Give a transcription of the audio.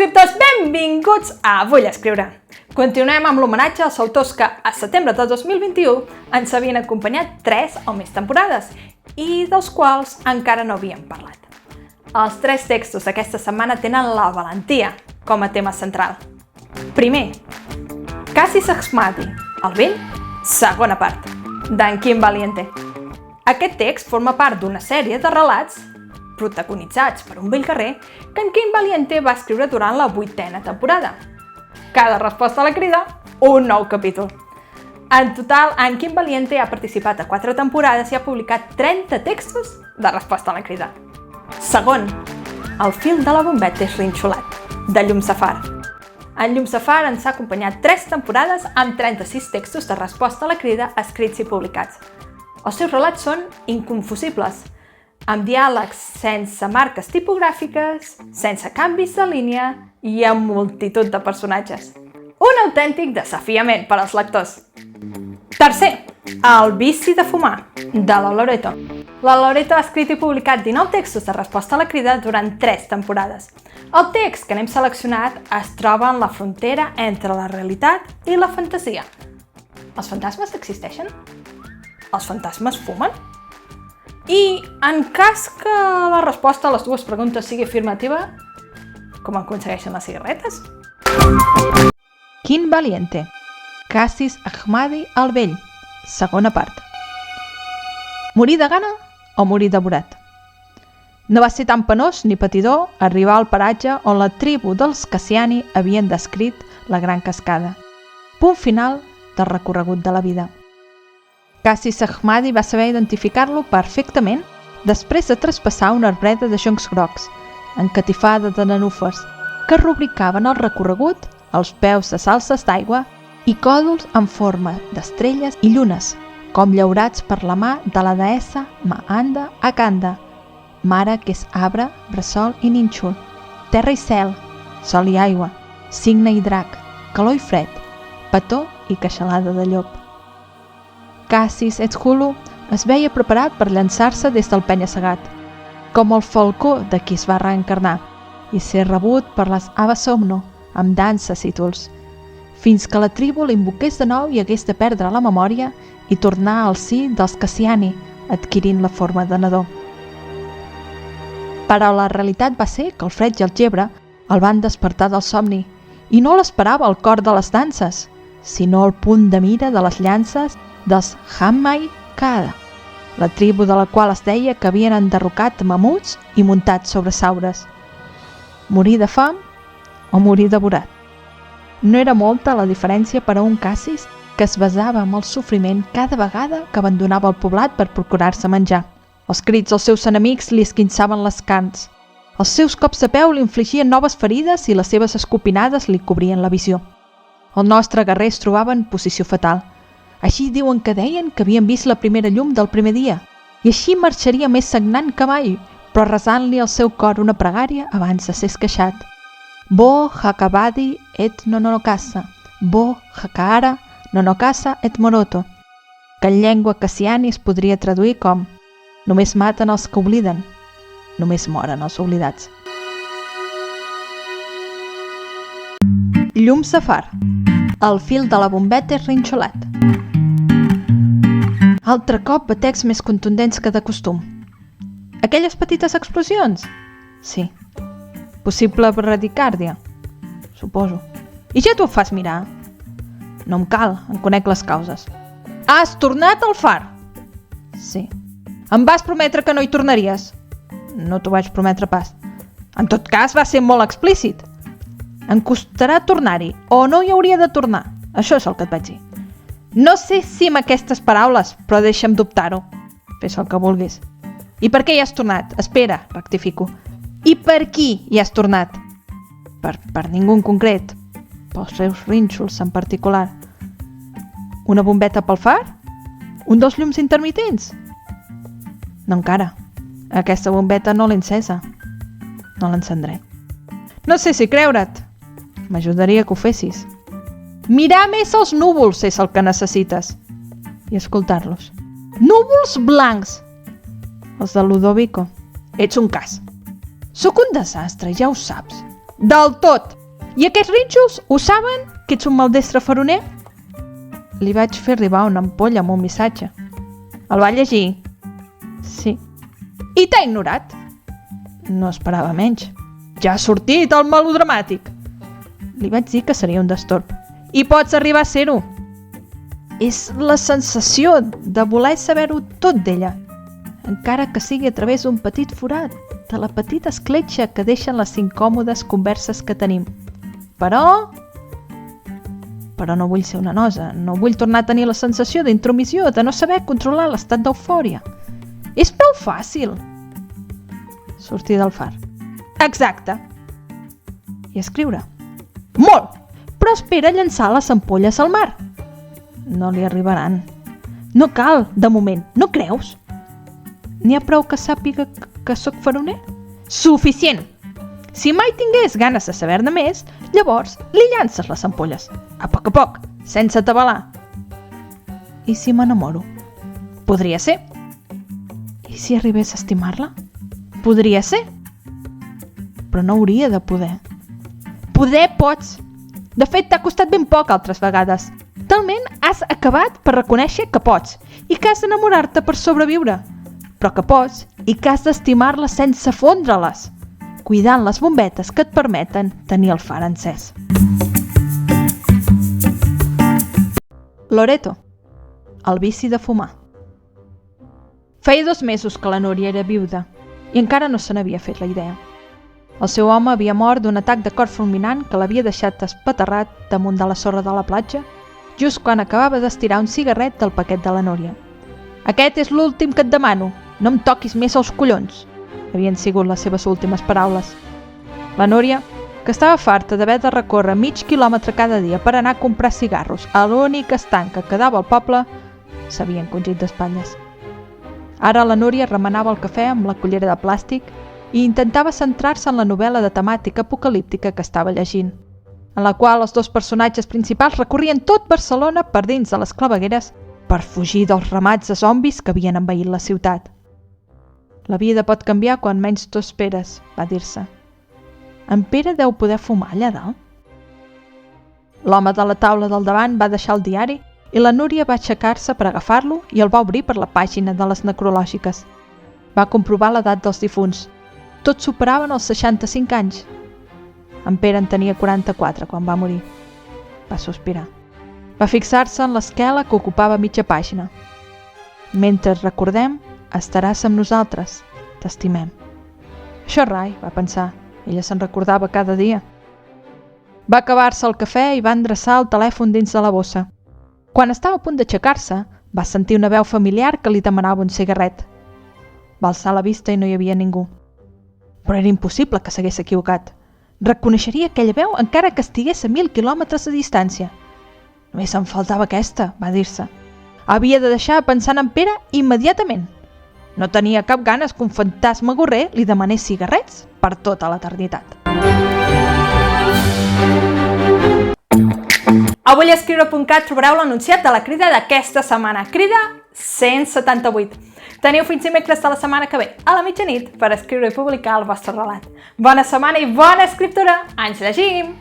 escriptors, benvinguts a Vull escriure. Continuem amb l'homenatge als autors que a setembre de 2021 ens havien acompanyat 3 o més temporades i dels quals encara no havíem parlat. Els 3 textos d'aquesta setmana tenen la valentia com a tema central. Primer, Cassis Ahmadi, el vell, segona part, d'en Quim Valiente. Aquest text forma part d'una sèrie de relats protagonitzats per un vell guerrer que en Quim Valiente va escriure durant la 8ª temporada. Cada resposta a la crida, un nou capítol. En total, en Quim Valiente ha participat a 4 temporades i ha publicat 30 textos de resposta a la crida. Segon, El fil de la bombeta és rinxolat, de Llum Safar. En Llum Safar ens ha acompanyat 3 temporades amb 36 textos de resposta a la crida escrits i publicats. Els seus relats són inconfusibles, amb diàlegs sense marques tipogràfiques, sense canvis de línia i amb multitud de personatges. Un autèntic desafiament per als lectors. Tercer, El vici de fumar, de la Loreto. La Loreto ha escrit i publicat 19 textos de resposta a la crida durant 3 temporades. El text que n'hem seleccionat es troba en la frontera entre la realitat i la fantasia. Els fantasmes existeixen? Els fantasmes fumen? I en cas que la resposta a les dues preguntes sigui afirmativa, com aconsegueixen les cigarretes? Quim Valiente, Cassis Ahmadi el vell, segona part. Morir de gana o morir devorat? No va ser tan penós ni patidor arribar al paratge on la tribu dels Cassiani havien descrit la gran cascada. Punt final del recorregut de la vida. Cassis Ahmadi va saber identificar-lo perfectament després de traspassar una arbreda de joncs grocs, encatifada de nenúfars, que rubricaven el recorregut als peus de salses d'aigua i còdols en forma d'estrelles i llunes, com llaurats per la mà de la deessa Maanda Akanda, mare que és arbre, bressol i nínxol, terra i cel, sol i aigua, cigne i drac, calor i fred, petó i queixalada de llop. Cassis Etzhulu es veia preparat per llançar-se des del penya-segat, com el falcó de qui es va reencarnar, i ser rebut per les Avasomno amb danses i títols, fins que la tribu l'invoqués de nou i hagués de perdre la memòria i tornar al si dels Cassiani, adquirint la forma de nadó. Però la realitat va ser que el fred i el gebre el van despertar del somni i no l'esperava el cor de les danses, sinó el punt de mira de les llances dels Hammai Kada, la tribu de la qual es deia que havien enderrocat mamuts i muntat sobre saures. Morir de fam o morir devorat? No era molta la diferència per a un Cassis que es basava en el sofriment cada vegada que abandonava el poblat per procurar-se menjar. Els crits dels seus enemics li esquinçaven les carns. Els seus cops de peu li infligien noves ferides i les seves escopinades li cobrien la visió. El nostre guerrer es trobava en posició fatal. Així diuen que deien que havien vist la primera llum del primer dia, i així marxaria més sagnant que mai, però resant-li al seu cor una pregària abans de ser esqueixat. Bo Hakabadi et Nonokasa, Bo Hakaara Nonokasa et Moroto, que en llengua cassiani es podria traduir com només maten els que obliden, només moren els oblidats. Llum Safar, El fil de la bombeta és rinxolat. Altre cop batecs més contundents que de costum. Aquelles petites explosions? Sí. Possible bradicàrdia? Suposo. I ja t'ho fas mirar? No em cal, en conec les causes. Has tornat al far? Sí. Em vas prometre que no hi tornaries? No t'ho vaig prometre pas. En tot cas, va ser molt explícit. Em costarà tornar-hi, o no hi hauria de tornar. Això és el que et vaig dir. No sé si amb aquestes paraules, però deixa'm dubtar-ho. Fes el que vulguis. I per què hi has tornat? Espera, rectifico. I per qui hi has tornat? Per ningú en concret. Pels seus rínxols en particular. Una bombeta pel far? Un dels llums intermitents? No encara. Aquesta bombeta no l'he encesa. No l'encendré. No sé si creure't. M'ajudaria que ho fessis. Mirar més els núvols és el que necessites. I escoltar-los. Núvols blancs! Els de Ludovico. Ets un cas. Sóc un desastre, ja ho saps. Del tot! I aquests rínxols ho saben, que ets un maldestre faroner? Li vaig fer arribar una ampolla amb un missatge. El va llegir? Sí. I t'ha ignorat? No esperava menys. Ja ha sortit el melodramàtic. Li vaig dir que seria un destorb. I pots arribar a ser-ho. És la sensació de voler saber-ho tot d'ella, encara que sigui a través d'un petit forat, de la petita escletxa que deixen les incòmodes converses que tenim. Però no vull ser una nosa, no vull tornar a tenir la sensació d'intromissió, de no saber controlar l'estat d'eufòria. És prou fàcil. Sortir del far. Exacte. I escriure. Molt! Però espera llançar les ampolles al mar. No li arribaran. No cal, de moment, no creus? N'hi ha prou que sàpiga que sóc faroner? Suficient! Si mai tingués ganes de saber-ne més, llavors li llances les ampolles, a poc, sense atabalar. I si m'enamoro? Podria ser. I si arribés a estimar-la? Podria ser. Però no hauria de poder. Poder pots. De fet, t'ha costat ben poc altres vegades. Talment has acabat per reconèixer que pots i que has d'enamorar-te per sobreviure, però que pots i que has d'estimar-la sense fondre-les, cuidant les bombetes que et permeten tenir el far encès. Loreto, el vici de fumar. Feia 2 mesos que la Núria era viuda i encara no se n'havia fet la idea. El seu home havia mort d'un atac de cor fulminant que l'havia deixat espaterrat damunt de la sorra de la platja just quan acabava d'estirar un cigarret del paquet de la Núria. Aquest és l'últim que et demano, no em toquis més els collons, havien sigut les seves últimes paraules. La Núria, que estava farta d'haver de recórrer mig quilòmetre cada dia per anar a comprar cigarros a l'únic estanc que quedava al poble, s'havia encongit d'espatlles. Ara la Núria remenava el cafè amb la cullera de plàstic i intentava centrar-se en la novel·la de temàtica apocalíptica que estava llegint, en la qual els 2 personatges principals recorrien tot Barcelona per dins de les clavegueres per fugir dels ramats de zombis que havien envaït la ciutat. La vida pot canviar quan menys t'ho esperes, va dir-se. En Pere deu poder fumar allà dalt? L'home de la taula del davant va deixar el diari i la Núria va aixecar-se per agafar-lo i el va obrir per la pàgina de les necrològiques. Va comprovar l'edat dels difunts. Tots superaven els 65 anys. En Pere en tenia 44 quan va morir. Va sospirar. Va fixar-se en l'esquela que ocupava mitja pàgina. Mentre recordem, estaràs amb nosaltres. T'estimem. Això és rai, va pensar. Ella se'n recordava cada dia. Va acabar-se el cafè i va endreçar el telèfon dins de la bossa. Quan estava a punt d'aixecar-se, va sentir una veu familiar que li demanava un cigarret. Va alçar la vista i no hi havia ningú. Però era impossible que s'hagués equivocat. Reconeixeria aquella veu encara que estigués a 1.000 quilòmetres de distància. Només em faltava aquesta, va dir-se. Havia de deixar pensant en Pere immediatament. No tenia cap ganes que un fantasma gorrer li demanés cigarrets per tota l'eternitat. A vullescriure.cat trobareu l'anunciat de la crida d'aquesta setmana. Crida 178. Teniu fins dimecres de la setmana que ve, a la mitjanit, per escriure i publicar el vostre relat. Bona setmana i bona escriptura! Ens llegim!